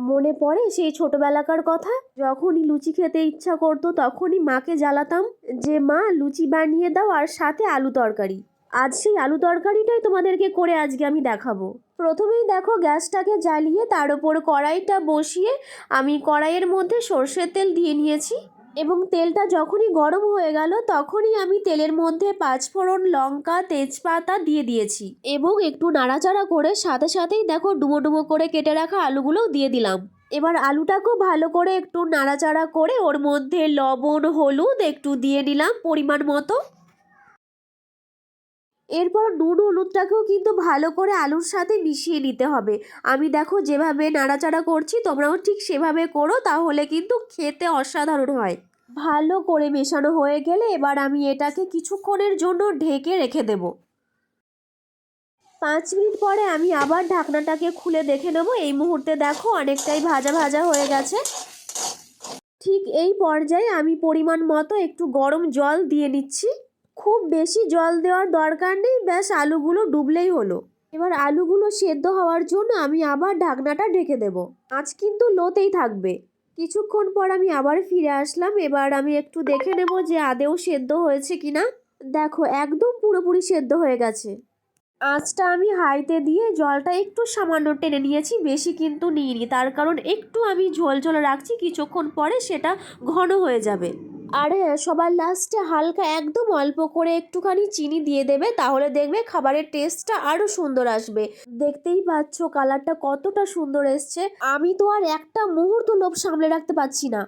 মনে পড়ে সেই ছোটবেলাকার কথা, যখনই লুচি খেতে ইচ্ছা করতো তখনই মাকে জ্বালাতাম যে মা লুচি বানিয়ে দাও আর সাথে আলু তরকারি। আজ সেই আলু তরকারিটাই তোমাদেরকে করে আজকে আমি দেখাবো। প্রথমেই দেখো গ্যাসটাকে জ্বালিয়ে তার উপর কড়াইটা বসিয়ে আমি কড়াইয়ের মধ্যে সর্ষের তেল দিয়ে নিয়েছি এবং তেলটা যখনই গরম হয়ে গেল তখনই আমি তেলের মধ্যে পাঁচফোড়ন, লঙ্কা, তেজপাতা দিয়ে দিয়েছি এবং একটু নাড়াচাড়া করে সাথে সাথেই দেখো ডুবো ডুবো করে কেটে রাখা আলুগুলোও দিয়ে দিলাম। এবার আলুটাকেও ভালো করে একটু নাড়াচাড়া করে ওর মধ্যে লবণ, হলুদ একটু দিয়ে নিলাম পরিমাণ মতো। এরপর নুন হলুদটাকেও কিন্তু ভালো করে আলুর সাথে মিশিয়ে নিতে হবে। আমি দেখো যেভাবে নাড়াচাড়া করছি তোমরাও ঠিক সেভাবে করো, তাহলে কিন্তু খেতে অসাধারণ হয়। ভালো করে মেশানো হয়ে গেলে এবার আমি এটাকে কিছুক্ষণের জন্য ঢেকে রেখে দেব। 5 মিনিট পরে আমি আবার ঢাকনাটাকে খুলে দেখে নেব। এই মুহূর্তে দেখো অনেকটাই ভাজা ভাজা হয়ে গেছে। ঠিক এই পর্যায়ে আমি পরিমাণ মতো একটু গরম জল দিয়ে নিচ্ছি। খুব বেশি জল দেওয়ার দরকার নেই, ব্যাস আলুগুলো ডুবলেই হলো। এবার আলুগুলো সেদ্ধ হওয়ার জন্য আমি আবার ঢাকনাটা ঢেকে দেব। আঁচ কিন্তু লোতেই থাকবে। কিছুক্ষণ পর আমি আবার ফিরে আসলাম। এবার আমি একটু দেখে নেব যে আদেও সেদ্ধ হয়েছে কিনা। দেখো একদম পুরোপুরি সেদ্ধ হয়ে গেছে। আঁচটা আমি হাইতে দিয়ে জলটা একটু সামান্য টেনে নিয়েছি, বেশি কিন্তু নিইনি, তার কারণ একটু আমি ঝোল ঝোল রাখছি, কিছুক্ষণ পরে সেটা ঘন হয়ে যাবে। আর হ্যাঁ, সবার লাস্টে হালকা একদম অল্প করে একটুখানি চিনি দিয়ে দেবে, তাহলে দেখবে খাবারের টেস্টটা আরও সুন্দর আসবে। দেখতেই পাচ্ছ কালারটা কতটা সুন্দর এসছে। আমি তো আর একটা মুহূর্ত লোভ সামলে রাখতে পারছি না।